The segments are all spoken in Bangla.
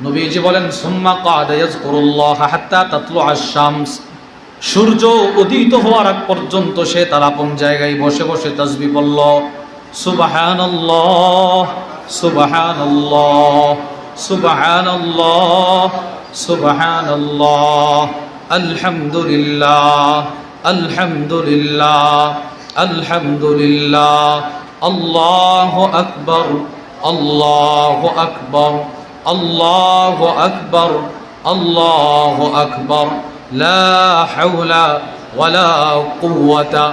নবীজি বলেন সুম্মা ক্বাদা ইয়াযকুরুল্লাহ হাত্তা তাতলুআশ শামস, সূর্য উদিত হওয়ার আগ পর্যন্ত সে তার আপন জায়গায় বসে বসে তাসবিহ পড়ল। সুবহানাল্লাহ সুবহানাল্লাহ সুবহানাল্লাহ সুবহানাল্লাহ, আলহামদুলিল্লাহ আলহামদুলিল্লাহ আলহামদুলিল্লাহ, আল্লাহু আকবার আল্লাহু আকবার আল্লাহু আকবার আল্লাহু আকবার, লা হাওলা ওয়ালা কুওয়াতা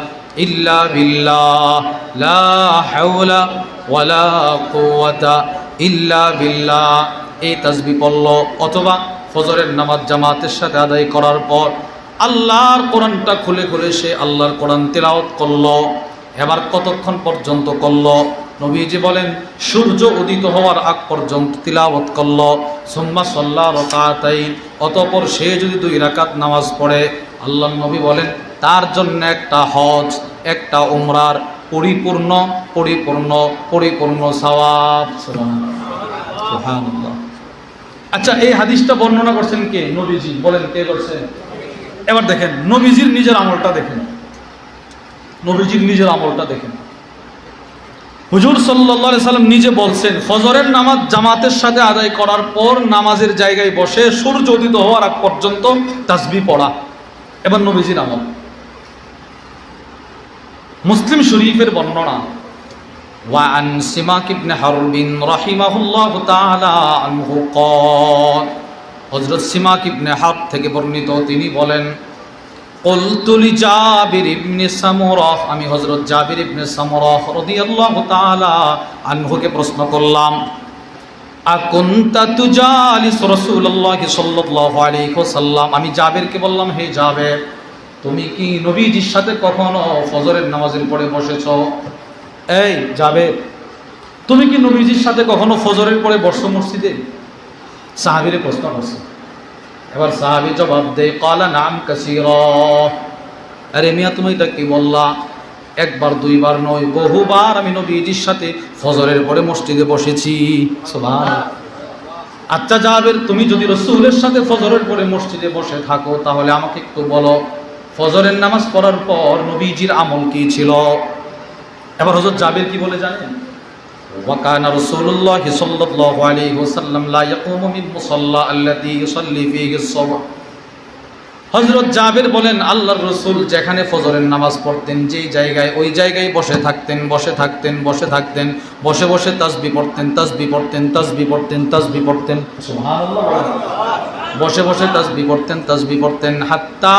ইল্লা বিল্লাহ, লা হাওলা ওয়ালা কুওয়াতা ইল্লা বিল্লাহ। এই তাসবিহ পড়ল, অথবা ফজরের নামাজ জামাতের সাথে আদায় করার পর আল্লাহর কোরআনটা খুলে খুলে সে আল্লাহর কোরআন তিলাওয়াত করলো। এবার কতক্ষণ পর্যন্ত করলো? নবীজি বলেন সূর্য উদিত হওয়ার আগ পর্যন্ত তিলাওয়াত করলো। সুম্মা সাল্লা রাকাতাইন, অতঃপর সে যদি 2 রাকাত নামাজ পড়ে, আল্লাহর নবী বলেন তার জন্য একটা হজ, একটা উমরার পরিপূর্ণ পরিপূর্ণ পরিপূর্ণ সওয়াব। সুবহানাল্লাহ। আচ্ছা, এই হাদিসটা বর্ণনা করছেন কে? নবীজি। বলেন কে করছেন? এবার দেখেন নবীজির নিজের আমলটা দেখেন, নবীজির নিজের আমলটা দেখেন। হুজুর সাল্লাল্লাহু আলাইহি সাল্লাম নিজে বলছেন ফজরের নামাজ জামাতের সাথে আদায় করার পর নামাজের জায়গায় বসে সূর্য উদিত হওয়ার আগ পর্যন্ত তাসবিহ পড়া। এবার নবীজির আমল। মুসলিম শরীফের বর্ণনা, ওয়ান সিমাক ইবনে হারবিন রাহিমাহুল্লাহু তাআলা আনহু ক্বাল, হযরত সিমাক ইবনে হারব থেকে বর্ণিত, তিনি বলেন কুলতু লিজাবির ইবনে সামুরাহ, আমি হযরত জাবির ইবনে সামুরাহ রাদিয়াল্লাহু তাআলা আনহুকে প্রশ্ন করলাম, আকুনতা তুজালিস রাসূলুল্লাহ সাল্লাল্লাহু আলাইহি ওয়াসাল্লাম, আমি জাবিরকে বললাম, হে জাবির, তুমি কি নবীজির সাথে কখনো ফজরের নামাজের পরে বসেছো? এই জাবির, তুমি কি নবীজির সাথে কখনো ফজরের পরে বসছো মসজিদে? সাহাবীরে প্রশ্ন করছে। এবার সাহাবী জবাব দেয়, ক্বালা নাম কাসীরা। আরে মিয়া, তুমি এটা কি বললা? একবার দুইবার নয়, বহুবার আমি নবীজির সাথে ফজরের পরে মসজিদে বসেছি। সুবহানাল্লাহ। আচ্ছা জাবির, তুমি যদি রাসূলের সাথে ফজরের পরে মসজিদে বসে থাকো, তাহলে আমাকে একটু বলো ফজরের নামাজ পড়ার পর নবীজির আমল কি ছিল? এবার হযরত জাবির কি বলে জানেন? ওয়াকানা রাসূলুল্লাহ সাল্লাল্লাহু আলাইহি ওয়াসাল্লাম লা ইয়াকুমু মিন মুসাল্লা আল্লাযী ইউসাল্লি ফীহি আস-সুবহ। হযরত জাবির বলেন আল্লাহর রাসূল যেখানে ফজরের নামাজ পড়তেন, যেই জায়গায়, ওই জায়গায় বসে থাকতেন বসে থাকতেন বসে থাকতেন, বসে বসে তাসবিহ পড়তেন তাসবিহ পড়তেন তাসবিহ পড়তেন তাসবিহ পড়তেন। সুবহানাল্লাহ। বসে বসে তাসবিহ পড়তেন তাসবিহ পড়তেন হাত্তা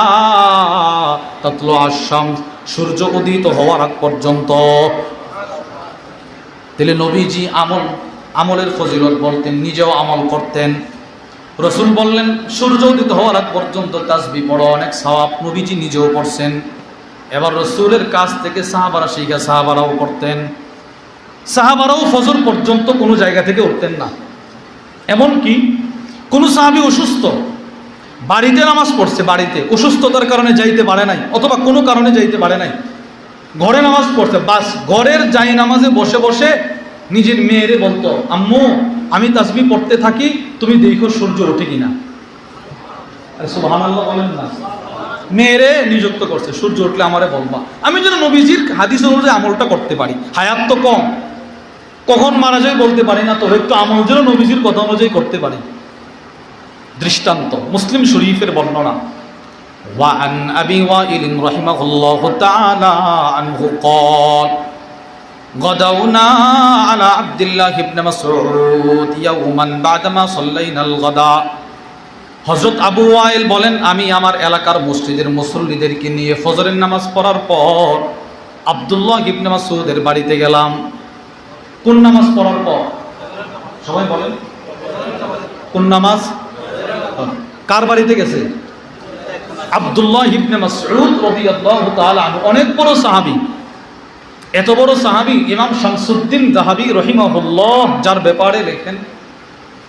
তাতলু আশ-শামস, সূর্য উদিত হওয়ার আগ পর্যন্ত। তাহলে নবীজি আমলের ফজিলত বলতেন, নিজেও আমল করতেন। রাসূল বললেন সূর্য উদিত হওয়ার আগ পর্যন্ত তাসবিহ পড়ো, অনেক সওয়াব। নবীজি নিজেও পড়ছেন। এবার রাসূলের কাছ থেকে সাহাবারা শিখা, সাহাবারাও করতেন। সাহাবারাও ফজর পর্যন্ত কোনো জায়গা থেকে উঠতেন না। এমনকি কোনো সাহাবী অসুস্থ, বাড়িতে নামাজ পড়ছে, বাড়িতে অসুস্থতার কারণে যাইতে পারে নাই, অথবা কোনো কারণে যাইতে পারে নাই, ঘরে নামাজ পড়ছে, বাস ঘরের যাই নামাজে বসে বসে নিজের মেয়েরে বলতো, আম্মু আমি তাসবিহ পড়তে থাকি, তুমি দেখো সূর্য ওঠে কিনা। সুবহানাল্লাহ বলেন না। মেয়েরে নিযুক্ত করছে, সূর্য উঠলে আমারে বলবা, আমি যেন নবীজির হাদিস অনুযায়ী আমলটা করতে পারি। হায়াত তো কম, কখন মারা যায় বলতে পারি না, তো একটু আমল যেন নবীজির কথা অনুযায়ী করতে পারি। দৃষ্টান্ত মুসলিম শরীফের বর্ণনা, وعن أبي وائل رحمه الله تعالى عنه قال غدونا على عبد الله بن مسعود يوما بعدما صلينا الغداء। হযরত আবু ওয়াইল বলেন, আমি আমার এলাকার মসজিদের মুসল্লিদেরকে নিয়ে ফজরের নামাজ পড়ার পর আব্দুল্লাহ ইবনে মাসউদের বাড়িতে গেলাম। কোন নামাজ পড়ার পর? সবাই বলেন কোন নামাজ? কার বাড়িতে গেছে? আব্দুল্লাহ ইবনে মাসউদ রাদিয়াল্লাহু তাআলা আনহু, অনেক বড় সাহাবী। এত বড় সাহাবী ইমাম শামসুদ্দিন যাহাবী রাহিমাহুল্লাহ যার ব্যাপারে লেখেন,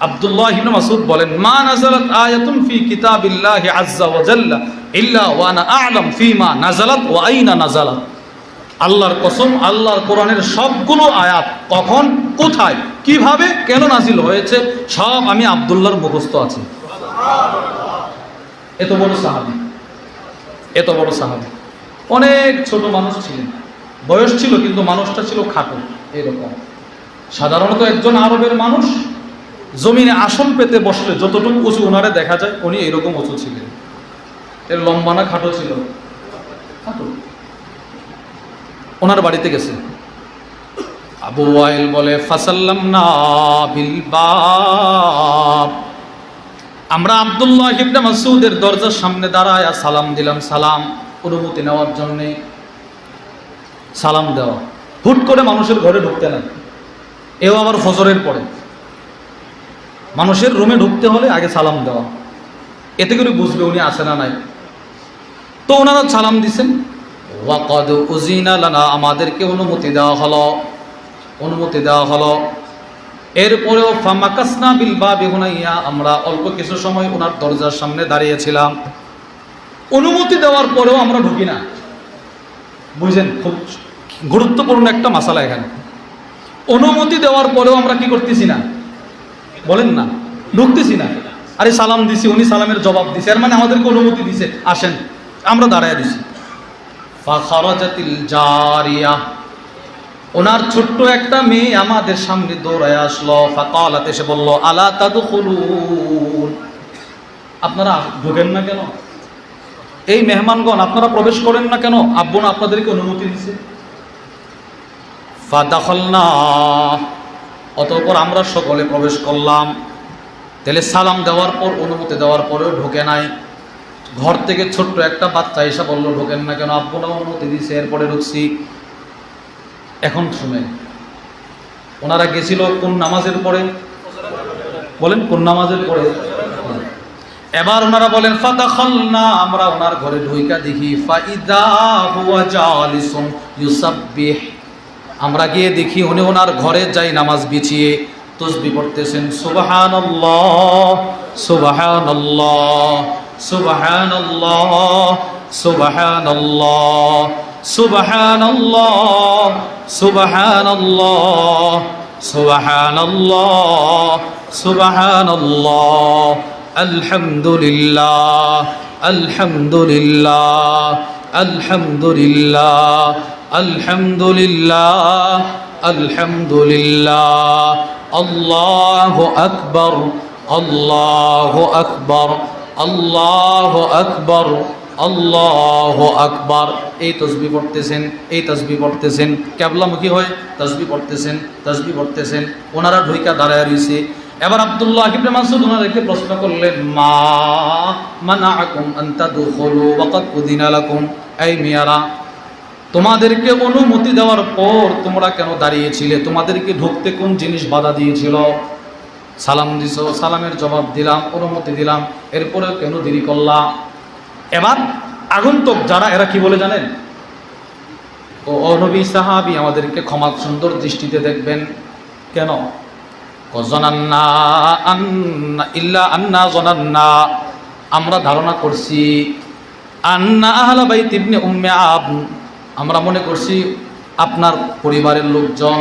আব্দুল্লাহ ইবনে মাসউদ বলেন, মা নাযালাত আয়াতুন ফি কিতাবিল্লাহি আযজা ওয়া জাল্লা ইল্লা ওয়া আনা আ'লাম ফিমা নাযালাত ওয়া আইনা নাযালাত। আল্লাহর কসম, আল্লাহর কোরআনের সবগুলো আয়াত কখন, কোথায়, কিভাবে, কেন নাজিল হয়েছে সব আমি আব্দুল্লাহর মুখস্থ আছে। এত বড় সাহাবী, এত বড় সাহাবী। অনেক ছোট মানুষ ছিলেন, বয়স ছিল কিন্তু মানুষটা ছিল খাটো এরকম। সাধারণত একজন আরবের মানুষ জমিনে আসন পেতে বসলে যতটুকু উঁচু ওনারে দেখা যায়, উনি এরকম উঁচু ছিলেন। এর লম্বা না খাটো ছিল? খাটো। ওনার বাড়িতে গেছে। আবু ওয়াইল বলে ফাসাল্লামনা বিল বাব, আমরা আব্দুল্লাহ ইবনে মাসউদের দরজার সামনে দাঁড়ায় সালাম দিলাম। সালাম অনুমতি নেওয়ার জন্য সালাম দেওয়া। হুট করে মানুষের ঘরে ঢুকতে না, এও আবার ফজরের পরে। মানুষের রুমে ঢুকতে হলে আগে সালাম দেওয়া, এতে করে বুঝবে উনি আছে না নাই। তো ওনারা সালাম দিছেন। ওয়াকাদ উজিনা লানা, আমাদেরকে অনুমতি দেওয়া হলো, অনুমতি দেওয়া হলো। এরপরেও ফামাকাসনা বিল বাবি হুনাইয়া, আমরা অল্প কিছু সময় ওনার দরজার সামনে দাঁড়িয়েছিলাম। অনুমতি দেওয়ার পরেও আমরা ঢুকি না। বুঝলেন, খুব গুরুত্বপূর্ণ একটা মাসালা এখানে। অনুমতি দেওয়ার পরেও আমরা কি করতেছি না, বলেন না, ঢুকতেছি না। আরে সালাম দিছি, উনি সালামের জবাব দিছে, এর মানে আমাদেরকে অনুমতি দিছে, আসেন। আমরা দাঁড়ায় দিছি। ফাখারাজাতিল জারিয়া, ওনার ছোট্ট একটা মেয়ে আমাদের সামনে দৌড়ায় আসলো। ফাকালাত, এসে বলল, আলা তাদখুলুন, আপনারা ঢোকেন না কেন? এই মেহমানগণ আপনারা প্রবেশ করেন না কেন? আব্বু না আপনাদেরকে অনুমতি দিছে। ফাদাখালনা, অতঃপর আমরা সকলে প্রবেশ করলাম। তাহলে সালাম দেওয়ার পর, অনুমতি দেওয়ার পরেও ঢোকে নাই। ঘর থেকে ছোট্ট একটা বাচ্চা এসে বললো, ঢোকেন না কেন? আব্বু না অনুমতি দিছে, এরপরে ঢুকছি। এখন শুনেন, ওনারা গেছিল কোন নামাজের পরে? বলেন, কোন নামাজের পরে? এবার ওনারা বলেন ফাদাখালনা, আমরা ওনার ঘরে ঢুইকা দেখি ফাইদা হুয়া জালিসুন ইউসাব্বিহ, আমরা গিয়ে দেখি উনি ওনার ঘরে যাই নামাজ বিছিয়ে তাসবিহ পড়তেছেন। সুবহানাল্লাহ সুবহানাল্লাহ সুবহানাল্লাহ সুবহানাল্লাহ সুবহানাল্লাহ সুবহানাল্লাহ সুবহানাল্লাহ সুবহানাল্লাহ আলহামদুলিল্লাহ আলহামদুলিল্লাহ আলহামদুলিল্লাহ আলহামদুলিল্লাহ আলহামদুলিল্লাহ আল্লাহু আকবার আল্লাহু আকবার আল্লাহু আকবার আল্লাহু আকবার। এই তাসবিহ পড়তেছেন, এই তাসবিহ পড়তেছেন, কিবলামুখী হয়ে তাসবিহ পড়তেছেন, তাসবিহ পড়তেছেন। ওনারা ঢুইকা দাঁড়ায় রইছে। এবার আব্দুল্লাহ ইবনে মাসউদ ওনাদেরকে প্রশ্ন করলেন, মা মানাআকুম আন তাদখুলু ওয়া ক্বাদ উযিনা লাকুম, এই মিয়ারা, তোমাদেরকে অনুমতি দেওয়ার পর তোমরা কেন দাঁড়িয়েছিলে? তোমাদেরকে ঢুকতে কোন জিনিস বাধা দিয়েছিল? সালাম দিছো, সালামের জবাব দিলাম, অনুমতি দিলাম, এরপরেও কেন দেরি করলা? এবার আগন্তুক যারা, এরা কি বলে জানেন? ও নবী সাহাবী, আমাদেরকে ক্ষমা সুন্দর দৃষ্টিতে দেখবেন। কেন? জানান্না আন্না ইল্লা আন্না জানান্না, আমরা ধারণা করছি, আন্না আহলা বাইত ইবনে উম্মে আব, আমরা মনে করছি আপনার পরিবারের লোকজন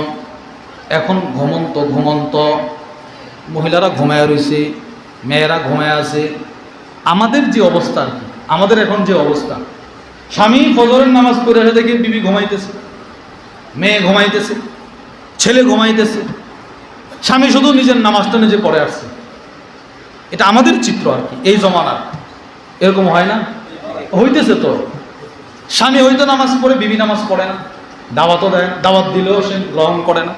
এখন ঘুমন্ত, মহিলারা ঘুমায় রয়েছে, মেয়েরা ঘুমায় আছে। আমাদের যে অবস্থা, আমাদের এখন যে অবস্থা, স্বামী ফজরের নামাজ পড়ে এসে দেখে বিবি ঘুমাইতেছে, মেয়ে ঘুমাইতেছে, ছেলে ঘুমাইতেছে, স্বামী শুধু নিজের নামাজটা নিজে পড়ে আসছে। এটা আমাদের চিত্র আর কি, এই জমানার। এরকম হয় না? হইতেছে তো। স্বামী হয়তো নামাজ পড়ে, বিবি নামাজ পড়ে না, দাওয়াতও দেয়, দাওয়াত দিলেও সে গ্রহণ করে না।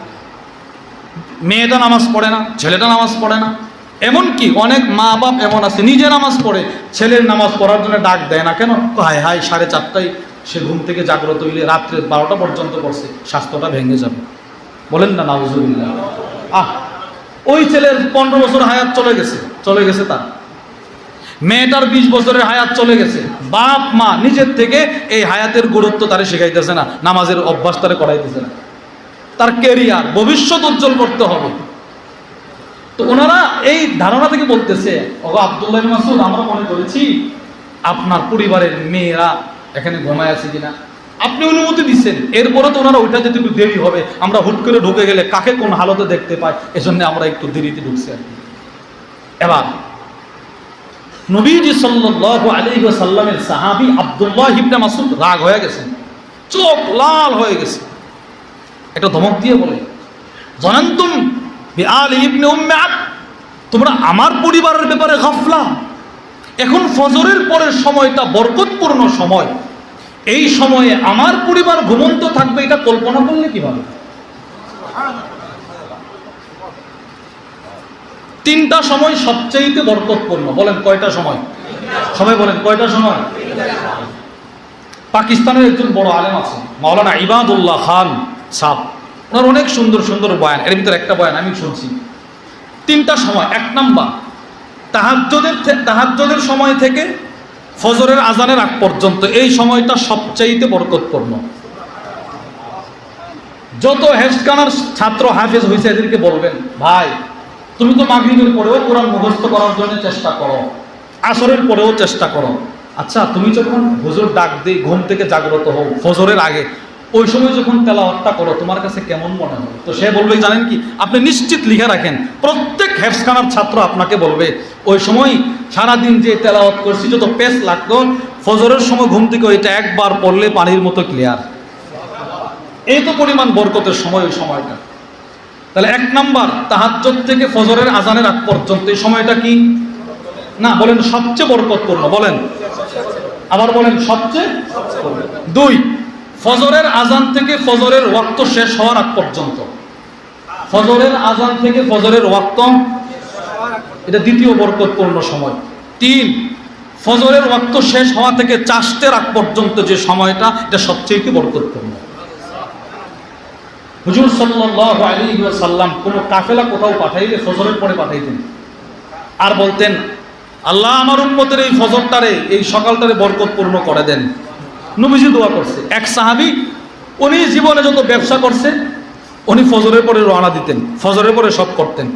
মেয়েটা নামাজ পড়ে না, ছেলেটা নামাজ পড়ে না। এমনকি অনেক মা বাপ এমন আছে, নিজে নামাজ পড়ে, ছেলের নামাজ পড়ার জন্য ডাক দেয় না। কেন? হায় হায়, 4:30টায় সে ঘুম থেকে জাগ্রত হইলে রাত্রে 12টা পর্যন্ত পড়ছে, স্বাস্থ্যটা ভেঙে যাবে। বলেন না নাউজুবিল্লাহ। ওই ছেলের 15 বছর হায়াত চলে গেছে তার। মেয়েটার 20 বছরের হায়াত চলে গেছে। বাপ মা নিজের থেকে এই হায়াতের গুরুত্ব তারে শেখাইতেছে না, নামাজের অভ্যাস তারে করাইতেছে না। তার কেরিয়ার, ভবিষ্যৎ উজ্জ্বল করতে হবে। তো ওনারা এই ধারণা থেকে বলতেছে, ওগো আব্দুল্লাহ ইবনে মাসউদ, আমরা মনে করেছি আপনার পরিবারের মেয়েরা এখানে ঘুমায় আছে কিনা, আপনি অনুমতি দিচ্ছেন, এরপরে তো ওনারা ওইটা যেতে একটু দেরি হবে, আমরা হুট করে ঢুকে গেলে কাকে কোন হালতে দেখতে পাই, এজন্য আমরা একটু দেরিতে ঢুকছি আর কি। এবার নবীজি সাল্লাল্লাহু আলাইহি ওয়াসাল্লামের সাহাবী আব্দুল্লাহ ইবনে মাসউদ রাগ হয়ে গেছেন, চোখ লাল হয়ে গেছে। এটা ধমক দিয়ে বলে, জানান্তুম বিআলি ইবনে উম্মে আবদ, তোমরা আমার পরিবারের ব্যাপারে গাফলা। এখন ফজরের পরের সময়টা বরকতপূর্ণ সময়, এই সময়ে আমার পরিবার ঘুমন্ত থাকবে, এটা কল্পনা করলে কিভাবে? তিনটা সময় সবচেয়ে বরকতপূর্ণ, বলেন কয়টা সময়? সবাই বলেন কয়টা সময়? পাকিস্তানের একজন বড় আলেম আছেন, মাওলানা ইবাদুল্লাহ খান সাহেব, ওনার অনেক সুন্দর সুন্দর বয়ান, এর ভিতরে একটা বয়ান আমি শুনছি। তিনটা সময়, এক নাম্বার তাহাজ্জুদের সময় থেকে ফজরের আজানের আগ পর্যন্ত, এই সময়টা সবচাইতে বরকতপূর্ণ। যত হেফজখানার ছাত্র হাফেজ হয়েছে এদেরকে বলবেন, ভাই তুমি তো মাগরিবের পরেও কোরআন মুখস্থ করার জন্য চেষ্টা করো, আসরের পরেও চেষ্টা করো, আচ্ছা তুমি যখন হুজুর ডাক দিয়ে ঘুম থেকে জাগ্রত হও ফজরের আগে, ওই সময় যখন তেলাওয়াতটা করো তোমার কাছে কেমন মনে হয়? তো সে বলবে, জানেন কি, আপনি নিশ্চিত লিখে রাখেন, প্রত্যেক হেফজখানার ছাত্র আপনাকে বলবে ওই সময় সারাদিন যে তেলাওয়াত করছি যত পেস লাগতো, ফজরের সময় ঘুম থেকে ওইটা একবার পড়লে পানির মতো ক্লিয়ার। এই তো পরিমাণ বরকতের সময় ওই সময়টা। তাহলে এক নাম্বার তাহাজ্জুদ থেকে ফজরের আজানের আগ পর্যন্ত এই সময়টা কি না বলেন সবচেয়ে বরকতপূর্ণ? বলেন, আবার বলেন সবচেয়ে। দুই, ফজরের আজান থেকে ফজরের ওয়াক্ত শেষ হওয়ার আগ পর্যন্ত, ফজরের আজান থেকে ফজরের ওয়াক্ত, এটা দ্বিতীয় বরকতপূর্ণ সময়। তিন, ফজরের ওয়াক্ত শেষ হওয়া থেকে চাষতের আগ পর্যন্ত যে সময়টা, এটা সবচেয়ে বরকতপূর্ণ। হুজুর সাল্লাল্লাহু আলাইহি ওয়াসাল্লাম কোন কাফেলা কোথাও পাঠাইলে ফজরের পরে পাঠাইতেন, আর বলতেন, আল্লাহ আমার উম্মতের এই ফজরটারে, এই সকালটারে বরকতপূর্ণ করে দেন। নবীজি দোয়া করছে। এক সাহাবী, উনি জীবনে যত ব্যবসা করছে উনি ফজরের পরে রওনা দিতেন, ফজরের পরে সব করতেন।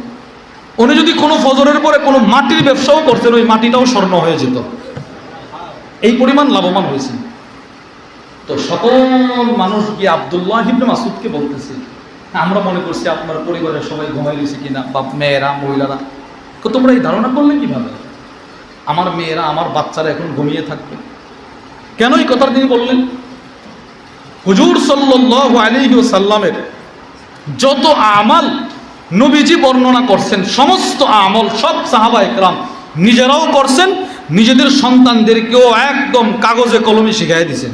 উনি যদি কোনো ফজরের পরে কোনো মাটির ব্যবসাও করতেন, ওই মাটিটাও স্বর্ণ হয়ে যেত, এই পরিমাণ লাভবান হয়েছেন। তো সকল মানুষ গিয়ে আব্দুল্লাহ ইবনে মাসউদকে বলতেছে, আমরা মনে করছি আপনার পরিবারের সবাই ঘুমাই গেছে কিনা, বা মেয়েরা মহিলারা, তোমরা এই ধারণা করলে কিভাবে আমার মেয়েরা আমার বাচ্চারা এখন ঘুমিয়ে থাকবে? কেন এই কথা তিনি বললেন? হুজুর সাল্লাল্লাহু আলাইহি ওয়াসাল্লামের যত আমাল নবীজি বর্ণনা করছেন, সমস্ত আমল সব সাহাবা একরাম নিজেরাও করছেন, নিজেদের সন্তানদেরকেও একদম কাগজে কলমে শিখাই দিয়েছেন।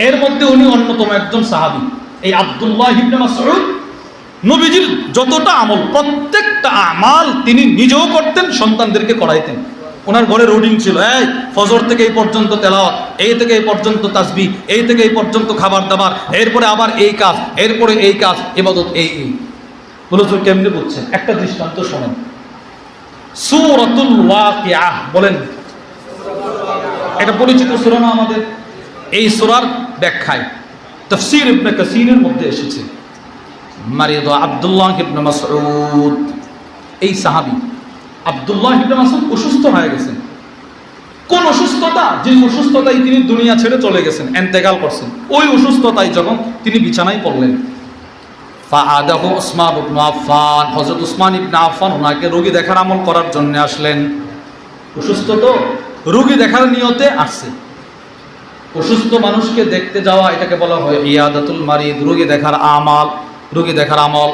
এর মধ্যে উনি অন্যতম একজন সাহাবী, এই আব্দুল্লাহ ইবনে মাসউদ। নবীজির যতটা আমল, প্রত্যেকটা আমাল তিনি নিজেও করতেন, সন্তানদেরকে করাইতেন। ওনার ঘরে রুটিন ছিল, এই ফজর থেকে এই পর্যন্ত তেলাওয়াত, এই থেকে এই পর্যন্ত তাসবিহ, এই থেকে এই পর্যন্ত খাবার দাবার, এরপরে আবার এই কাজ, এরপরে এই কাজ, ইবাদত এই। বলো তো কেমনে বুঝছেন? একটা দৃষ্টান্ত শোনেন। সূরাতুল ওয়াকিআহ, বলেন এটা পরিচিত সূরা না আমাদের? এই সূরার ব্যাখ্যায় তাফসীর ইবনে কাসীরের মধ্যে এসেছে, মারিদ আব্দুল্লাহ ইবনে মাসউদ, এই সাহাবী আব্দুল্লাহ ইবনে মাসউদ অসুস্থ হয়ে গেছেন। কোন অসুস্থতা? যে অসুস্থতায় তিনি দুনিয়া ছেড়ে চলে গেছেন, ইন্তেকাল করছেন। ওই অসুস্থতায় যখন তিনি বিছানায় পড়লেন, ফাআদাহু উসমান ইবনে আফফান, হযরত উসমান ইবনে আফফান ওনাকে রোগী দেখার আমল করার জন্য আসলেন। অসুস্থ তো রোগী দেখার নিয়তে আসছে। অসুস্থ মানুষকে দেখতে যাওয়া, এটাকে বলা হয় ইয়াদাতুল মারিদ, রোগী দেখার আমাল, রোগী দেখার আমল।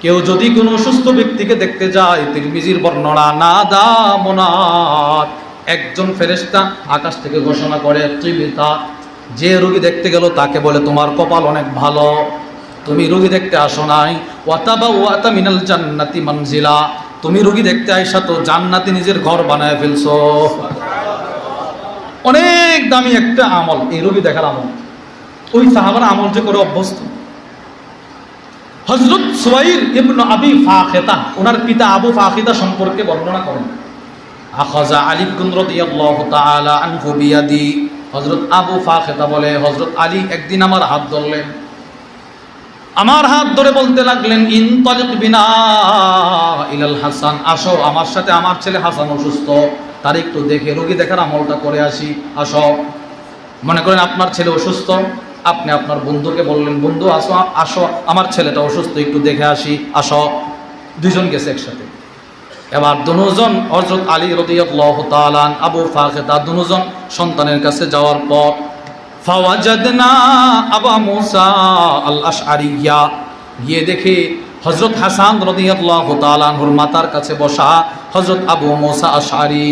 কেউ যদি কোনো অসুস্থ ব্যক্তিকে দেখতে যায়, তিরমিজির বর্ণনা, নাদা মুনাদ, একজন ফেরেশতা আকাশ থেকে ঘোষণা করে, তিবিতা, যে রোগী দেখতে গেল তাকে বলে তোমার কপাল অনেক ভালো, তুমি রোগী দেখতে আসো নাই, ওয়াতাবাওয়াতা মিনাল জান্নাতি মানজিলা, তুমি রোগী দেখতে আইসা তো জান্নাতে নিজের ঘর বানায় ফেলছো। অনেক দামি একটা আমল এই রোগী দেখার আমল। ওই সাহাবারা আমল যে করে অভ্যস্ত। হযরত সুয়াইর ইবনে আবি ফাখিতা, ওনার পিতা আবু ফাখিতা সম্পর্কে বর্ণনা করেন, আখাযা আলী রাদিয়াল্লাহু তাআলা আনহু বিয়াদি, হযরত আবু ফাখিতা বলে, হযরত আলী একদিন আমার হাত ধরলেন, আমার হাত ধরে বলতে লাগলেন, ইনতালিক বিনা ইলাল হাসান, আসো আমার সাথে, আমার ছেলে হাসান অসুস্থ, তার একটু দেখে রোগী দেখার আমলটা করে আসি, আসো। মনে করেন আপনার ছেলে অসুস্থ, আপনি আপনার বন্ধুকে বললেন, বন্ধু আসো আসো আমার ছেলেটা অসুস্থ, একটু দেখে আসি, আসো। দুইজন গেছে একসাথে। এবার দুজন হযরত আলী রাদিয়াল্লাহু তাআলা আন, আবু ফাখিদা দুজন সন্তানের কাছে যাওয়ার পর ফাওয়াজাদনা আবা মুসা আল আশআরিয়া, গিয়ে দেখে হযরত হাসান রাদিয়াল্লাহু তাআলা আনহুর মাতার কাছে বসা হযরত আবু মুসা আশআরি।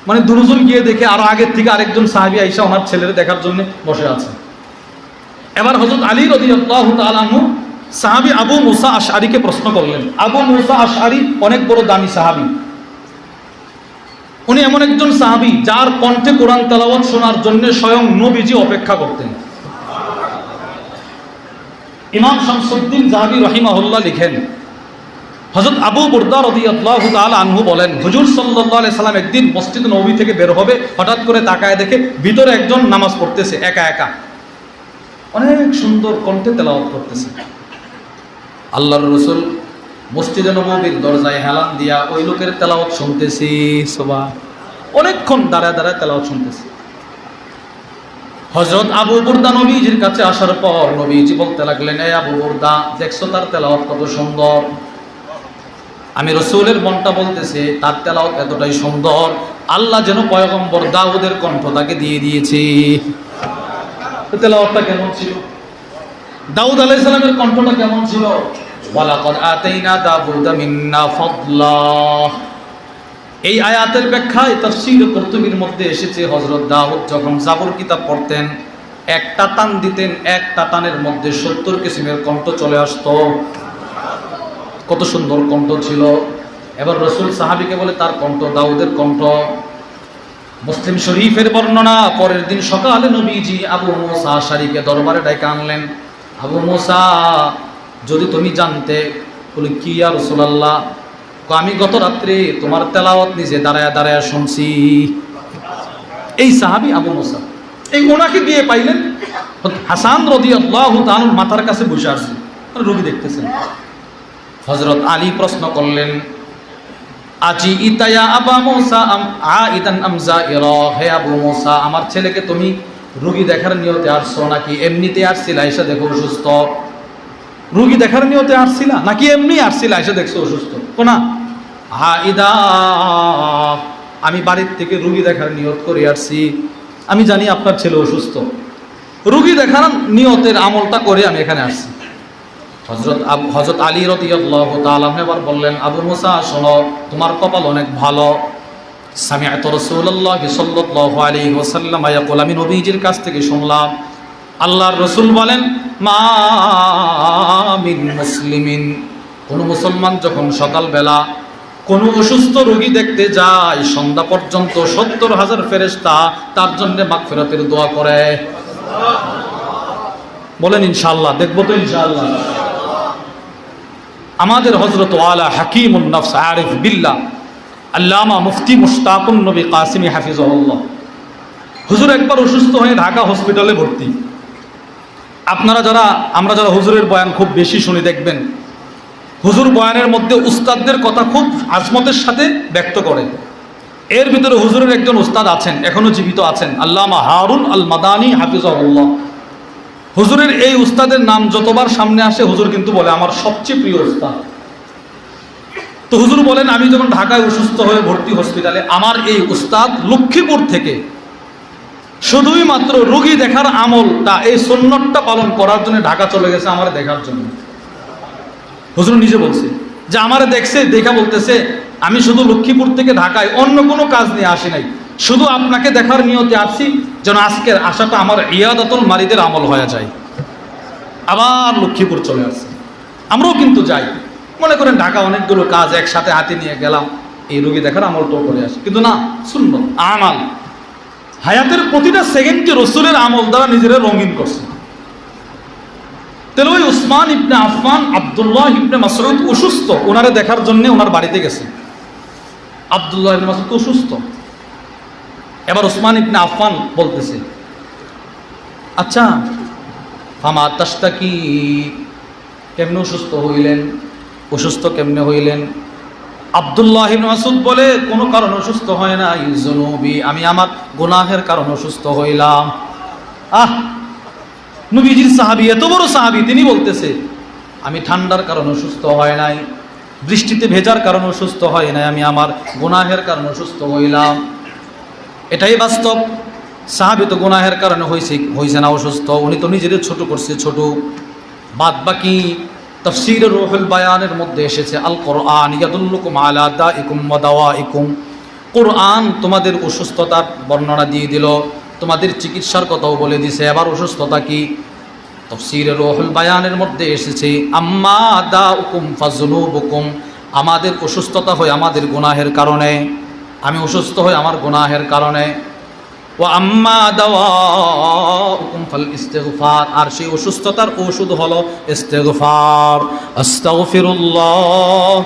মানে দুজন গিয়ে দেখে আরো আগের থেকে আরেকজন সাহাবী আয়েশা ওনার ছেলের দেখার জন্য বসে আছে। এবার হযরত আলী রাদিয়াল্লাহু তাআলা আনহু সাহাবী আবু মুসা আশআরিকে প্রশ্ন করলেন। আবু মুসা আশআরি অনেক বড় দামি সাহাবী। উনি এমন একজন সাহাবী যার কণ্ঠে কোরআন তেলাওয়াত শোনার জন্য স্বয়ং নবীজি অপেক্ষা করতেন। ইমাম শামসুদ্দিন যাহাবী রাহিমাহুল্লাহ লিখেন, হযরত আবু বুরদা রাদিয়াল্লাহু তাআলা আনহু বলেন, হুজুর সাল্লাল্লাহু আলাইহি সাল্লাম একদিন মসজিদ নববী থেকে বের হবে, হঠাৎ করে তাকায় দেখে ভিতরে একজন নামাজ পড়তেছে একা একা, অনেক সুন্দর কণ্ঠে তেলাওয়াত করতেছে। আল্লাহর রাসূল মসজিদে নববীর দরজায় হেলান দিয়া ওই লোকের তেলাওয়াত শুনতেছি। সুবহান, অনেকক্ষণ দাঁড়ায় দাঁড়ায় তেলাওয়াত শুনতেছি। হযরত আবু বুরদা নবীজির কাছে আসার পর নবীজি বলতে লাগলেন, এই আবু বুরদা, দেখছো তার তেলাওয়াত কত সুন্দর? আমি রাসূলের মনটা বলতেছে তার তেলাওয়াত এতটাই সুন্দর, আল্লাহ যেন পয়গম্বর দাউদের কণ্ঠ তাকে দিয়ে দিয়েছে। তেলাওয়াতটা কেমন ছিল? দাউদ আলাইহিস সালামের কণ্ঠটা কেমন ছিল? ওয়ালাকাদ আতাইনা দাউদা মিন্না ফাদলা। এই আয়াতের ব্যাখ্যায় তাফসীর কুরতুবীর মধ্যে এসেছে, হযরত দাউদ যখন জাবুর কিতাব পড়তেন একটা টান দিতেন, একটা টানের মধ্যে 70 কিসিমের কণ্ঠ চলে আসতো। কত সুন্দর কণ্ঠ ছিল। এবার রাসূল সাহাবীকে বলে তার কণ্ঠ দাউদের কণ্ঠ। মুসলিম শরীফের বর্ণনা, পরের দিন সকালে নবীজি আবু মুসা আশআরিকে দরবারে ডেকে আনলেন। আবু মুসা, যদি তুমি জানতে। বলে, কি ইয়া রাসূলুল্লাহ? আমি গত রাত্রে তোমার তেলাওয়াত নিজে দাঁড়ায় দাঁড়ায় শুনছি। এই সাহাবী আবু মুসা, এই ওনাকে দিয়ে পাইলেন হাসান রাদিয়াল্লাহু তাআলার মাথার কাছে বসে আছে, রোগী দেখতেছেন। হযরত আলী প্রশ্ন করলেন, আজি ইতায়া আবা মুসা আইদান আম জাইরা, হে আবু মুসা, আমার ছেলেকে তুমি রোগী দেখার নিয়তে আসছো নাকি এমনিতে আসছিলা এসে দেখো অসুস্থ? রোগী দেখার নিয়তে আসছিলা নাকি এমনি আসছিলা এসে দেখছো অসুস্থ? কোনা আইদা, আমি বাড়ির থেকে রোগী দেখার নিয়ত করে আসছি, আমি জানি আপনার ছেলে অসুস্থ, রোগী দেখার নিয়তের আমলটা করে আমি এখানে আসছি। হযরত আলী রাদিয়াল্লাহু তাআলা এবার বললেন, আবু মুসা, শোনো, তোমার কপাল অনেক ভালো। সামিআতু রাসূলুল্লাহি সাল্লাল্লাহু আলাইহি ওয়াসাল্লাম ইয়াকুল, আমি নবীজির কাছ থেকে শুনলাম আল্লাহর রাসূল বলেন, মা মিন মুসলিমিন, কোন মুসলমান যখন সকালবেলা কোন অসুস্থ রোগী দেখতে যায় সন্ধ্যা পর্যন্ত 70,000 ফেরেশতা তার জন্য মাগফিরাতের দোয়া করে। বলেন ইনশাআল্লাহ, দেখবো তো ইনশাআল্লাহ। আমাদের হযরত ওয়ালা হাকিমুন নফস আরিফ বিল্লাহ আল্লামা মুফতি মুশতাকুন নবী কাসিমি হাফিজাহুল্লাহ, হুজুর একবার অসুস্থ হয়ে ঢাকা হসপিটালে ভর্তি। আমরা যারা হুজুরের বয়ান খুব বেশি শুনি, দেখবেন হুজুর বয়ানের মধ্যে উস্তাদদের কথা খুব আজমতের সাথে ব্যক্ত করে। এর ভিতরে হুজুরের একজন উস্তাদ আছেন, এখনো জীবিত আছেন, আল্লামা হারুন আল মাদানী হাফিজাহুল্লাহ। হুজুরের এই উস্তাদের নাম যতবার সামনে আসে হুজুর কিন্তু বলে আমার সবচেয়ে প্রিয় উস্তাদ। তো হুজুর বলেন, আমি যখন ঢাকায় অসুস্থ হয়ে ভর্তি হসপিটালে, আমার এই উস্তাদ লক্ষ্মীপুর থেকে শুধুই মাত্র রোগী দেখার আমলটা, এই সুন্নতটা পালন করার জন্য ঢাকা চলে গেছে আমার দেখার জন্য। হুজুর নিজে বলছে যে আমারে দেখছে, দেখা বলতেছে আমি শুধু লক্ষ্মীপুর থেকে ঢাকায় অন্য কোনো কাজ নিয়ে আসি নাই, শুধু আপনাকে দেখার নিয়তে আসছি, যেন আজকের আশাটা আমার ইয়াদাতুল মারিদের আমল হয়ে যায়। আবার লক্ষ্মীপুর চলে আসছে। আমরাও কিন্তু যাই, মনে করেন ঢাকা অনেকগুলো কাজ একসাথে হাতে নিয়ে গেলাম, এই রোগী দেখার আমলটাও করে আসি, কিন্তু না, সুন্নত আমাল হায়াতের প্রতিটা সেকেন্ডকে রসুলের আমল দ্বারা নিজেরা রঙিন করছে। তাহলে ওই উসমান ইবনে আফফান, আব্দুল্লাহ ইবনে মাসউদ অসুস্থ, ওনারে দেখার জন্য ওনার বাড়িতে গেছে। আব্দুল্লাহ ইবনে মাসউদ অসুস্থ। এবার উসমান ইবনে আফফান বলতেছে, আচ্ছা ফামা তাশতাকি, কেমনে অসুস্থ হইলেন? অসুস্থ কেমনে হইলেন? আব্দুল্লাহ ইবনে মাসউদ বলে কোনো কারণে অসুস্থ হয় না, যুনুবি, আমি আমার গুনাহের কারণে অসুস্থ হইলাম। নবীজির সাহাবী, এত বড় সাহাবী, তিনি বলতেছে আমি ঠান্ডার কারণে অসুস্থ হয় নাই, বৃষ্টিতে ভেজার কারণে অসুস্থ হয় নাই, আমি আমার গুনাহের কারণে অসুস্থ হইলাম। এটাই বাস্তব। সাহাবী তো গুনাহের কারণে হয়েছে না অসুস্থ, উনি তো নিজেদের ছোট করছে, ছোট। বাদ বাকি তাফসীরে রূহুল বায়ানের মধ্যে এসেছে আল কোরআন ইয়াদুল্লুকুম আলা দাইকুম ওয়া দাওয়াইকুম, কোরআন তোমাদের অসুস্থতার বর্ণনা দিয়ে দিল, তোমাদের চিকিৎসার কথাও বলে দিছে। এবার অসুস্থতা কি? তাফসীরে রূহুল বায়ানের মধ্যে এসেছে আম্মা দাউকুম ফাযুনুবুকুম, আমাদের অসুস্থতা হয় আমাদের গুনাহের কারণে, আমি অসুস্থ হই আমার গুনাহের কারণে। ওয়া আম্মা দাওয়াউকুম ফাল ইস্তিগফার, আর সেই অসুস্থতার ওষুধ হলো ইস্তিগফার। আস্তাগফিরুল্লাহ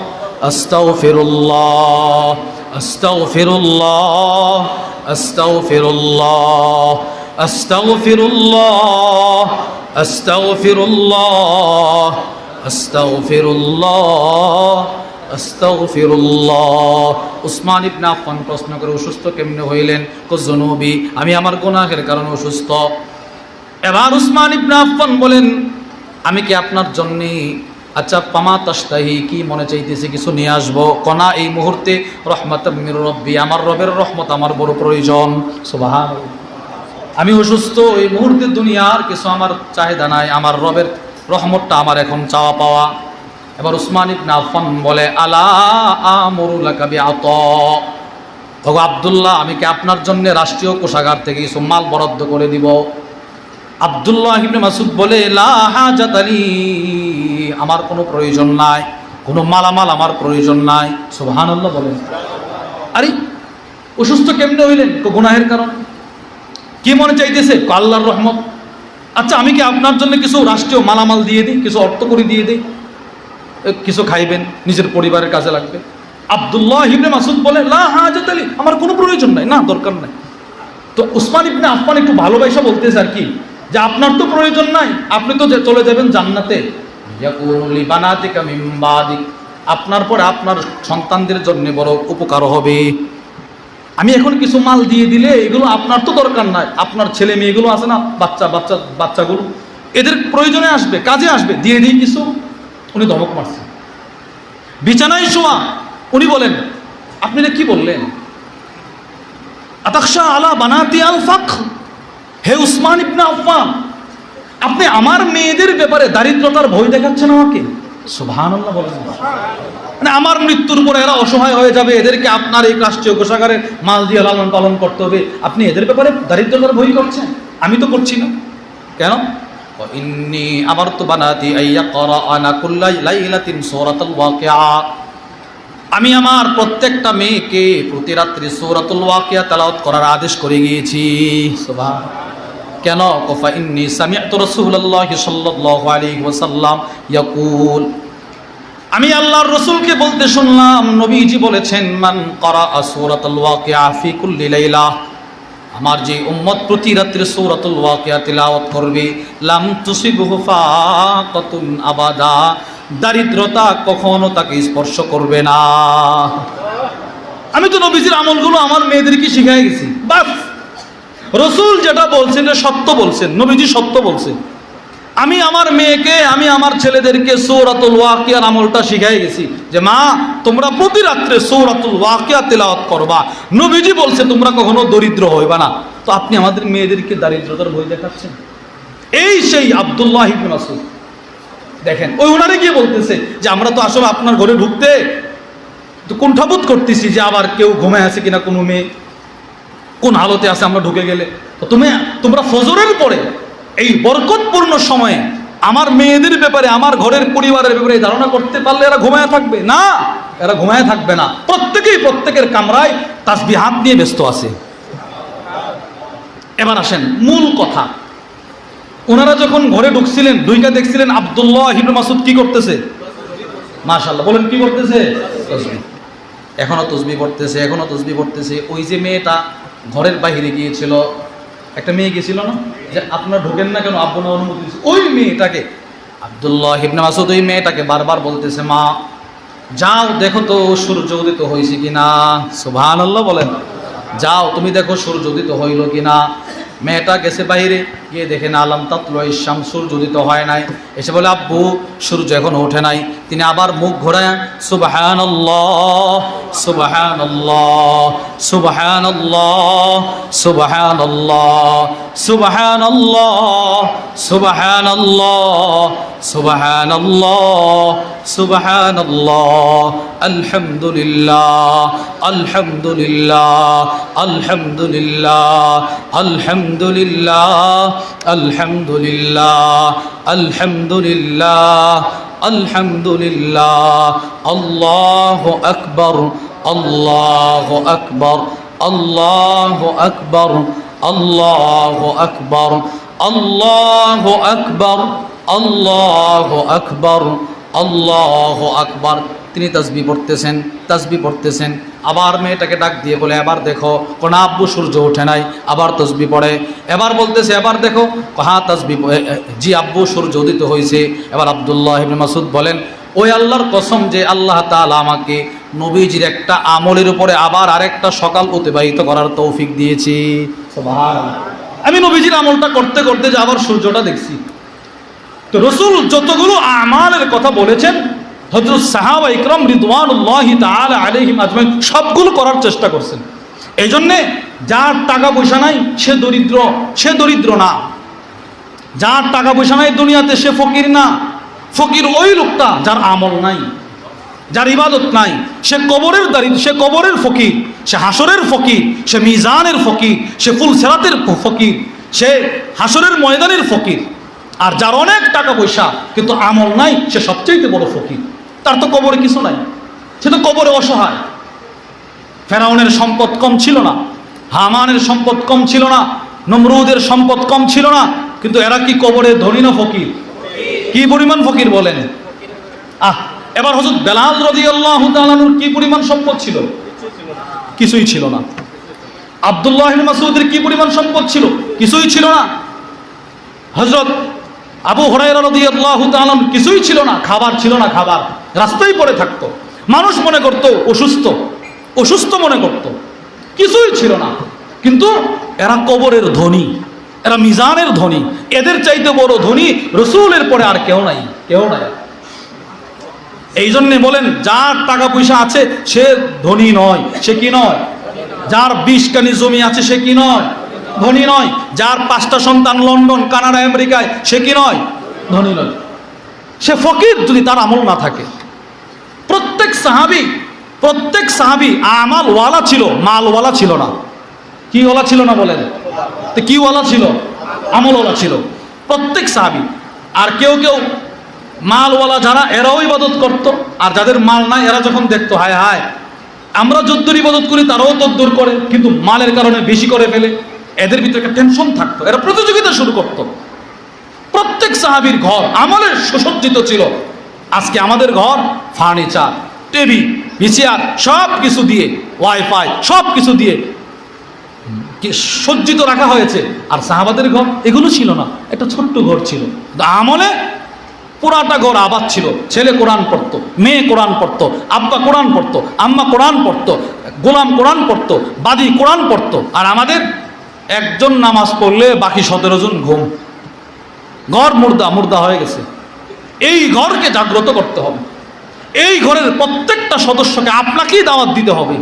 আস্তাগফিরুল্লাহ আস্তাগফিরুল্লাহ আস্তাগফিরুল্লাহ আস্তাগফিরুল্লাহ আস্তাগফিরুল্লাহ আস্তাগফিরুল্লাহ আস্তাগফিরুল্লাহ। উসমান ইবনে আফফান প্রশ্ন করে অসুস্থ কেমনে হইলেন? যুনুবি, আমি আমার গুনাহের কারণে অসুস্থ। এবার উসমান ইবনে আফফান বলেন আমি কি আপনার জন্য, আচ্ছা পামা তাশতাহি, কি মনে চাইতেছে কিছু নিয়ে আসবো? কনা এই মুহূর্তে রহমাতাম মির রব্বি, আমার রবের রহমত আমার বড় প্রয়োজন। সুবহানাল্লাহ, আমি অসুস্থ, এই মুহূর্তে দুনিয়ার কিছু আমার চাহিদা নাই, আমার রবের রহমতটা আমার এখন চাওয়া পাওয়া। এবার উসমান ইবনে আফফান বলে আলা আমরু লাকা বিআতা, ওগো আব্দুল্লাহ, আমি কি আপনার জন্য রাষ্ট্রীয় কোষাগার থেকে কিছু মাল বরাদ্দ করে দিব? আব্দুল্লাহ ইবনে মাসউদ বলে লা হাজাতা লি, আমার কোনো প্রয়োজন নাই, কোনো মালামাল আমার প্রয়োজন নাই। সুবহানাল্লাহ বলেন। আরে অসুস্থ কেমনে হইলেন? গুনাহের কারণ। কি মনে চাইতেছে? আল্লাহর রহমত। আচ্ছা আমি কি আপনার জন্য কিছু রাষ্ট্রীয় মালামাল দিয়ে দিই, কিছু অর্থ করে দিয়ে দিই, কিছু খাইবেন, নিজের পরিবারের কাজে লাগবে। আব্দুল্লাহ ইবনে মাসউদ বলে লা হাজাতা লি, আমার কোনো প্রয়োজন নাই, না দরকার নাই। তো উসমান ইবনে আফফান একটু ভালোবাসা বলতেছে আর কি, যে আপনার তো প্রয়োজন নাই, আপনি তো চলে যাবেন জান্নাতে। ইয়াকুনু লি বানাতিকা মিন বাদিক, আপনার পরে আপনার সন্তানদের জন্য বড় উপকার হবে। আমি এখন কিছু মাল দিয়ে দিলে এগুলো আপনার তো দরকার নাই, আপনার ছেলে মেয়েগুলো আছে না, বাচ্চাগুলো, এদের প্রয়োজনে আসবে, কাজে আসবে, দিয়ে দিই কিছু। উনি ধমক মারছেন, বিছানায় শোয়া। উনি বলেন আপনি কি বললেন? আতাখশা আলা বানাতি আল ফাকর, হে উসমান ইবনে আফফান, আপনি আমার মেয়েদের ব্যাপারে দারিদ্রতার ভয় দেখাচ্ছেন আমাকে? সুবহানাল্লাহ বলেন। মানে আমার মৃত্যুর পরে এরা অসহায় হয়ে যাবে, এদেরকে আপনার এই রাষ্ট্রীয় কোষাগারে মাল দিয়ে লালন পালন করতে হবে, আপনি এদের ব্যাপারে দারিদ্রতার ভয় করছেন? আমি তো করছি না। কেন? ইন্নী আমারতু বানাতি আইয়াকরাআনা কুল্লা লাইলাতিন সূরাতুল ওয়াকিআ, আমি আমার প্রত্যেকটা মেয়েকে প্রতি রাত্রি সূরাতুল ওয়াকিয়া তেলাওয়াত করার আদেশ করে গিয়েছি। সুবহানাল্লাহ। কেন? কফা ইন্নী সামি'তু রাসূলুল্লাহি সাল্লাল্লাহু আলাইহি ওয়াসাল্লাম ইয়াকুল, আমি আল্লাহর রাসূলকে বলতে শুনলাম, নবীজি বলেছেন মান ক্বারাআ সূরাতুল ওয়াকিয়া ফি কুল্লি লাইলা, আমার যে উম্মত প্রতি রাত্রে সূরাতুল ওয়াকিয়া তিলাওয়াত করবে, লাম তুসিবহু ফাকাতুন আবাদা, দারিদ্রতা কখনো তাকে স্পর্শ করবে না। আমি তো নবীজির আমলগুলো আমার মেয়েদেরকে শিখাই গেছি, বাস। রাসূল যেটা বলছেন সত্য বলছেন, নবীজি সত্য বলছেন। আমি আমার মেয়েকে, আমি আমার ছেলেদেরকে সূরাতুল ওয়াকিয়ার আমলটা শিখাই গেছি, যে মা তোমরা প্রতি রাত্রে সূরাতুল ওয়াকিয়া তেলাওয়াত করবা, নবীজি বলছে তোমরা কখনো দরিদ্র হইবা না। তো আপনি আমাদের মেয়েদেরকে দারিদ্রতার ভয় দেখাচ্ছেন। এই সেই আব্দুল্লাহ ইবনে মাসউদ দেখেন, ওই ওনারে গিয়ে বলতেছে যে আমরা তো আসলে আপনার ঘরে ঢুকতে তো কুণ্ঠাবোধ করতেছি, যে আবার কেউ ঘুমায় আছে কিনা, কোনো মেয়ে কোন হালতে আছে আমরা ঢুকে গেলে। তো তোমরা ফজরের পরে এই বরকতপূর্ণ সময়ে আমার মেয়েদের ব্যাপারে, আমার ঘরের পরিবারের ব্যাপারে ধারণা করতে পারলে এরা ঘুমায় থাকবে না? এরা ঘুমায় থাকবে না, প্রত্যেকেই প্রত্যেকের কামরায় তাসবিহ হাত নিয়ে ব্যস্ত আছে। এবার আসেন মূল কথা, ওনারা যখন ঘরে ঢুকছিলেন, দুইটা দেখছিলেন আব্দুল্লাহ ইবনে মাসউদ কি করতেছে? মাশাআল্লাহ বলেন, কি করতেছে? তাসবিহ। এখনো তাসবিহ পড়তেছে, এখনো তাসবিহ পড়তেছে। ওই যে মেয়েটা ঘরের বাইরে গিয়েছিল, একটা মেয়ে গেছিল না, যে আপনারা ঢোকেন না কেন, আব্বু না অনুমতি দিয়েছে, ওই মেয়েটাকে আব্দুল্লাহ ইবনে মাসউদ ওই মেয়েটাকে বারবার বলতেছে, মা যাও দেখো তো সূর্য উদিত হয়েছে কিনা। সুবহানাল্লাহ বলেন। যাও তুমি দেখো সূর্য উদিত হইল কিনা। মেয়েটা গেছে বাইরে, গিয়ে দেখে না আলাম তাতলুই শামস, সূর্য উদিত হয় নাই। এসে বলে আব্বু সূর্য এখনো ওঠে নাই। তিনি আবার মুখ ঘোরায় সুবহানাল্লাহ সুবহানাল্লাহ সুবহানাল্লাহ সুবহানাল্লাহ সুবহানাল্লাহ সুবহানাল্লাহ সুবহানাল্লাহ সুবহানাল্লাহ আলহামদুলিল্লাহ আলহামদুলিল্লাহ আলহামদুলিল্লাহ আলহামদুলিল্লাহ আলহামদুলিল্লাহ আলহামদুলিল্লাহ আলহামদুলিল্লাহ আল্লাহু আকবার আল্লাহু আকবার আল্লাহু আকবার আল্লাহু আকবার আল্লাহু আকবার আল্লাহু আকবার আল্লাহু আকবার। তিনি তাসবিহ পড়তেছেন। আবার মেয়েটাকে ডাক দিয়ে বলে এবার দেখো। কোন আব্বু সূর্য ওঠে নাই। আবার তাসবিহ পড়ে। এবার বলতেছে এবার দেখো। হ্যাঁ তাসবিহ, জি আব্বু সূর্য উদিত হয়েছে। এবার আব্দুল্লাহ ইবনে মাসউদ বলেন ওই আল্লাহর কসম যে আল্লাহ তাআলা আমাকে নবীজির একটা আমলের উপরে আবার আরেকটা সকাল অতিবাহিত করার তৌফিক দিয়েছে। সুবহানাল্লাহ। আমি নবীজির আমলটা করতে করতে যে আবার সূর্যটা দেখছি। তো রাসূল যতগুলো আমালের কথা বলেছেন হযরত সাহাবা ইকরাম রিদওয়ানুল্লাহি তাআলা আলাইহিম আজমাইন সবগুলো করার চেষ্টা করছেন। এই জন্যে যার টাকা পয়সা নাই সে দরিদ্র না। যার টাকা পয়সা নাই দুনিয়াতে সে ফকির না। ফকির ওই লোকটা যার আমল নাই, যার ইবাদত নাই। সে কবরের দারিদ্র, সে কবরের ফকির, সে হাসরের ফকির, সে মিজানের ফকির, সে ফুলসিরাতের ফকির, সে হাসরের ময়দানের ফকির। আর যার অনেক টাকা পয়সা কিন্তু আমল নাই সে সবচেয়ে বড় ফকির। তার তো কবরে কিছু নাই, সে তো কবরে অসহায়। ফেরাউনের সম্পদ কম ছিল না, হামানের সম্পদ কম ছিল না, নমরুদের সম্পদ কম ছিল না, কিন্তু এরা কি কবরে ধনী না ফকির? কি পরিমাণ ফকির বলেন। এবার হযরত বেলাল রাদিয়াল্লাহু তাআলা আনহুর কি পরিমাণ সম্পদ ছিল? কিছুই ছিল না। আব্দুল্লাহ ইবনে মাসউদের কি পরিমাণ সম্পদ ছিল? কিছুই ছিল না। হযরত আবু হুরায়রা রাদিয়াল্লাহু তাআলা কিছুই ছিল না, খাবার ছিল না, খাবার রাস্তায় পড়ে থাকতো। মানুষ মনে করত অসুস্থ মনে করত, কিছুই ছিল না। কিন্তু এরা কবরের ধনী, এরা মিজানের ধনী। এদের চাইতে বড় ধনী রাসূলের পরে আর কেউ নাই। এই জন্যে বলেন যার টাকা পয়সা আছে সে ধনী নয়। সে কি নয়? যার 20 কানি জমি আছে সে কি নয়? ধনী নয়। যার 5টা সন্তান লন্ডন, কানাডা, আমেরিকায় সে কি নয়? ধনী নয়। সে ফকির যদি তার আমল না থাকে। প্রত্যেক সাহাবী আমালওয়ালা ছিল, মালওয়ালা ছিল না। কি ওয়ালা ছিল না বলেন? তো কি ওয়ালা ছিল? আমলওয়ালা ছিল প্রত্যেক সাহাবী। আর কেউ মালওয়ালা যারা এরাও ইবাদত করত, আর যাদের মাল নাই এরা যখন দেখতো হায় হায় আমরা যদ্দুর ইবাদত করি তারাও তদ্দুর করে, কিন্তু মালের কারণে বেশি করে ফেলে, এদের ভিতরে একটা টেনশন থাকতো। এরা প্রতিযোগিতা শুরু করত। প্রত্যেক সাহাবীর ঘর আমলের সুসজ্জিত ছিল। আজকে আমাদের ঘর ফার্নিচার, টিভি, ভিসিআর সব কিছু দিয়ে, ওয়াইফাই সব কিছু দিয়ে সজ্জিত রাখা হয়েছে। আর সাহাবাদের ঘর এগুলো ছিল না, একটা ছোট্ট ঘর ছিল। আমলে পুরাটা ঘর আবাদ ছিল। ছেলে কোরআন পড়তো, মেয়ে কোরআন পড়তো, আব্বা কোরআন পড়তো, আম্মা কোরআন পড়তো, গোলাম কোরআন পড়তো, বাদী কোরআন পড়তো। আর আমাদের একজন নামাজ পড়লে বাকি 17 জন ঘুম। ঘর মুর্দা হয়ে গেছে। এই ঘরকে জাগ্রত করতে হবে। এই ঘরের প্রত্যেকটা সদস্যকে আপনাকেই দাওয়াত দিতে হবে।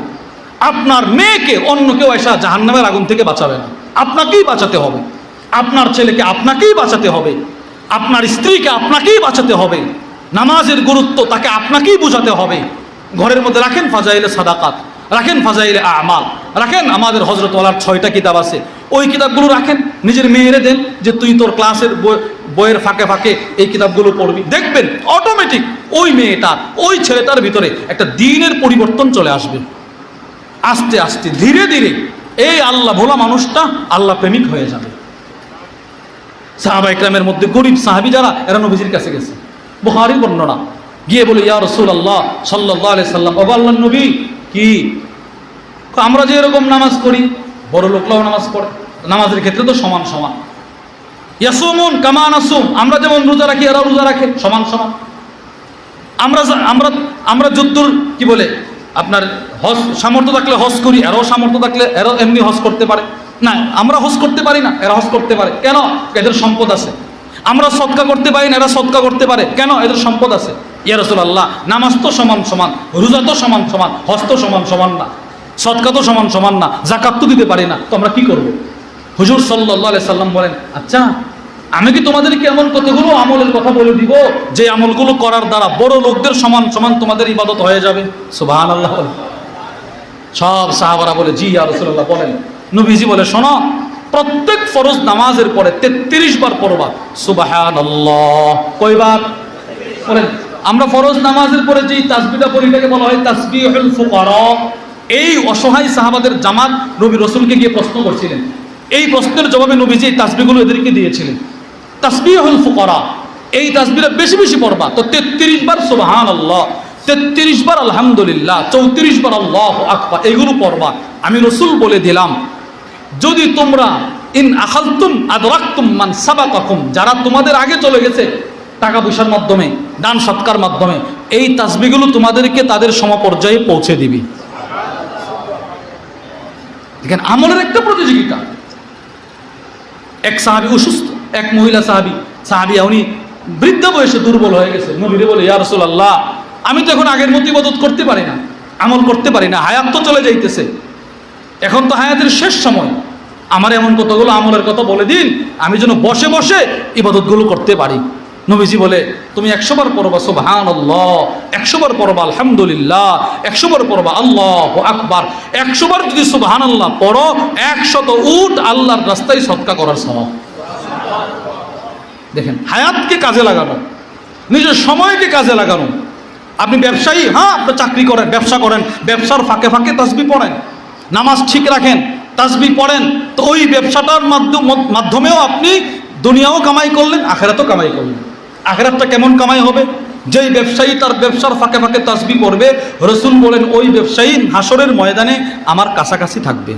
আপনার মেয়েকে অন্য কেউ এসে জাহান্নামের আগুন থেকে বাঁচাবে না, আপনাকেই বাঁচাতে হবে। আপনার ছেলেকে আপনাকেই বাঁচাতে হবে। আপনার স্ত্রীকে আপনাকেই বাঁচাতে হবে। নামাজের গুরুত্ব তাকে আপনাকেই বোঝাতে হবে। ঘরের মধ্যে রাখেন ফাজাইলে সাদাকাত, রাখেন ফাজাইলে আমাল, রাখেন আমাদের হযরত ওয়ালার 6টা কিতাব আছে, ওই কিতাবগুলো রাখেন। নিজের মেয়েরে দেন যে তুই তোর ক্লাসের বইয়ের ফাঁকে ফাঁকে এই কিতাবগুলো পড়বি। দেখবেন অটোমেটিক ওই মেয়েটার, ওই ছেলেটার ভিতরে একটা দ্বীনের পরিবর্তন চলে আসবে। আস্তে আস্তে ধীরে ধীরে এই আল্লাহ ভোলা মানুষটা আল্লাহ প্রেমিক হয়ে যাবে। সাহাবা ইকরামের মধ্যে গরিব সাহাবী যারা, এরা নবীজির কাছে গেছে। বুখারীর বর্ণনা, গিয়ে বলে ইয়া রাসূলুল্লাহ সাল্লাল্লাহু আলাইহি সাল্লাম, ও আল্লাহর নবী, কি আমরা যে এরকম নামাজ পড়ি, বড় লোকরাও নামাজ পড়ে, নামাজের ক্ষেত্রে তো সমান সমান। ইয়াসুমুন কামা নাসুম, আমরা যেমন রোজা রাখি এরাও রোজা রাখে, সমান সমান। আমরা আমরা আমরা যদ্দূর কি বলে আপনার হজ সামর্থ্য থাকলে হজ করি, এরাও সামর্থ্য থাকলে এরাও এমনি হজ করতে পারে না। আমরা হজ করতে পারি না, এরা হজ করতে পারে কেন? এদের সম্পদ আছে। আমরা সদকা করতে পারি না, এরা সদকা করতে পারে কেন? এদের সম্পদ আছে। ইয়া রাসূলুল্লাহ, নামাজ তো সমান সমান, রোজা তো সমান সমান, হজ তো সমান সমান না, সদকা তো সমান সমান না, যাকাত তো দিতে পারি না, তো আমরা কি করব? হুজুর সাল্লাল্লাহু আলাইহি সাল্লাম বলেন, আচ্ছা আমি কি তোমাদেরকে এমন কতগুলো আমলের কথা বলে দিব যে আমলগুলো করার দ্বারা বড় লোকদের সমান সমান তোমাদের ইবাদত হয়ে যাবে? সুবহানাল্লাহ। সব সাহাবারা বলে, জি ইয়া রাসূলুল্লাহ বলেন। নবীজি বলে, শোনো, প্রত্যেক ফরজ নামাজের পরে 33 বার পড়বা সুবহানাল্লাহ। কয়বার বলেন? আমরা ফরজ নামাজের পরে যেই তাসবিহটা পড়ি এটাকে বলা হয় তাসবিহুল ফুকারা। এই অসহায় সাহাবাদের জামাত নবী রাসূলকে গিয়ে প্রশ্ন করছিলেন। এই প্রশ্নের জবাবে নবীজি এই তাসবিহগুলো এদেরকে দিয়েছিলেন। তাসবিহুল ফুকারা, এই তাসবিহটা বেশি বেশি পড়বা। তো 33 বার সুবহানাল্লাহ, 33 বার আলহামদুলিল্লাহ, 34 বার আল্লাহু আকবার, এইগুলো পড়বা। আমি রাসূল বলে দিলাম, যদি তোমরা ইন আখালতুম আদরাকতুম মান সাবাকাকুম, যারা তোমাদের আগে চলে গেছে টাকা পয়সার মাধ্যমে, দান সৎকার মাধ্যমে, এই তাসবিহগুলো তোমাদেরকে তাদের সমপর্যায়ে পৌঁছে দিবি। দেখেন, আমলের একটা প্রতিযোগিতা। এক সাহাবী অসুস্থ, এক মহিলা সাহাবিয়া, উনি বৃদ্ধ বয়সে দুর্বল হয়ে গেছে। নবীরে বলে, ইয়া রাসূলুল্লাহ, আমি তো এখন আগের মতো ইবাদত করতে পারি না, আমল করতে পারি না, হায়াত তো চলে যাইতেছে, এখন তো হায়াতের শেষ সময়, আমার এমন কতগুলো আমলের কথা বলে দিন আমি যেন বসে বসে ইবাদতগুলো করতে পারি। নবীজি বলে, তুমি 100 বার পড়বা সুবহানাল্লাহ, 100 বার পড়বা আলহামদুলিল্লাহ, 100 বার পড়বা আল্লাহু আকবার। 100 বার যদি সুবহানাল্লাহ পড়ো, 100 উট আল্লাহর রাস্তায় সদকা করার সওয়াব। দেখেন, হায়াতকে কাজে লাগানো, নিজের সময়কে কাজে লাগানো। আপনি ব্যবসায়ী, হ্যাঁ আপনি চাকরি করেন, ব্যবসা করেন, ব্যবসার ফাঁকে ফাঁকে তাসবিহ পড়েন, নামাজ ঠিক রাখেন, তাসবিহ পড়েন, তো ওই ব্যবসাটার মাধ্যমেও আপনি দুনিয়াও কামাই করলেন, আখিরাতও কামাই করলেন। আখিরাতটা কেমন কামাই হবে? যেই ব্যবসায়ী তার ব্যবসার ফাঁকে ফাঁকে তাসবিহ পড়বে, রাসূল বলেন ওই ব্যবসায়ী হাসরের ময়দানে আমার কাছাকাছি থাকবে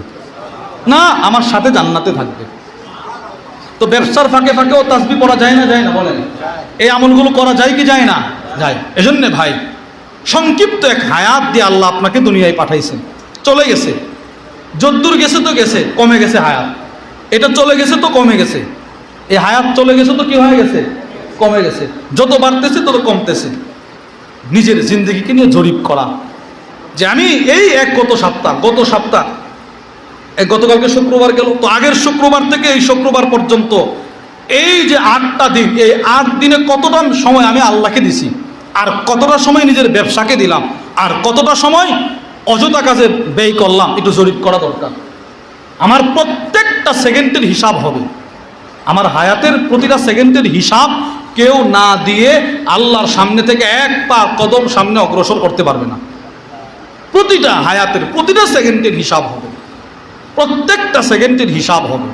না, আমার সাথে জান্নাতে থাকবে। তো ব্যবসার ফাঁকে ফাঁকেও তাসবিহ পড়া যায় না? যায় না? বলেন, এই আমলগুলো করা যায় কি যায় না? যায়। এজন্য ভাই, সংক্ষিপ্ত এক হায়াত দিয়ে আল্লাহ আপনাকে দুনিয়ায় পাঠাইছেন। চলে গেছে, যদ্দূর গেছে তো গেছে, কমে গেছে হায়াত। এটা চলে গেছে তো কমে গেছে, এই হায়াত চলে গেছে তো কি হয়ে গেছে? কমে গেছে। যত বাড়তেছে তত কমতেছে। নিজের জিন্দগিকে নিয়ে জরিপ করা যে আমি এই গত সপ্তাহ গতকালকে শুক্রবার গেল, তো আগের শুক্রবার থেকে এই শুক্রবার পর্যন্ত এই যে 8টা দিন, এই 8 দিনে কতটা সময় আমি আল্লাহকে দিছি, আর কতটা সময় নিজের ব্যবসাকে দিলাম, আর কতটা সময় অযথা কাজে ব্যয় করলাম, একটু জরিপ করা দরকার। আমার প্রত্যেকটা সেকেন্ডের হিসাব হবে। আমার হায়াতের প্রতিটা সেকেন্ডের হিসাব কেউ না দিয়ে আল্লাহর সামনে থেকে এক পা কদম সামনে অগ্রসর করতে পারবে না। প্রতিটা হায়াতের প্রতিটা সেকেন্ডের হিসাব হবে, প্রত্যেকটা সেকেন্ডের হিসাব হবে।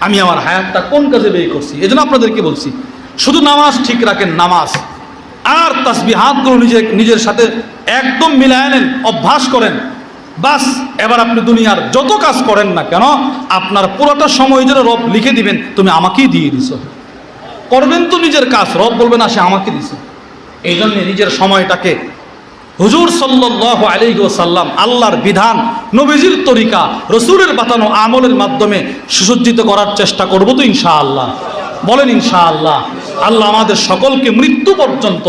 আমি আমার হায়াতটা কোন কাজে ব্যয় করছি। এজন্য আপনাদেরকে বলছি, শুধু নামাজ ঠিক রাখেন, নামাজ আর তাসবিহাতগুলো নিজের সাথে একদম মিলায় নেন, অভ্যাস করেন। বাস, এবার আপনি দুনিয়ার যত কাজ করেন না কেন, আপনার পুরোটা সময় যেন রব লিখে দিবেন, তুমি আমাকেই দিয়ে দিছো। করবেন তো নিজের কাজ, রব বলবেন না সে আমাকে দিছে। এই জন্য নিজের সময়টাকে হুজুর সাল্লাল্লাহু আলাইহি ওয়াসাল্লাম, আল্লাহর বিধান, নবীজির তরিকা, রাসূলের বাতানো আমলের মাধ্যমে সুসজ্জিত করার চেষ্টা করব তো ইনশাআল্লাহ। বলেন ইনশাআল্লাহ। আল্লাহ আমাদের সকলকে মৃত্যু পর্যন্ত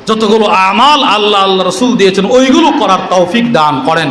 যতগুলো আমাল আল্লাহ রাসূল দিয়েছেন ওইগুলো করার তৌফিক দান করেন।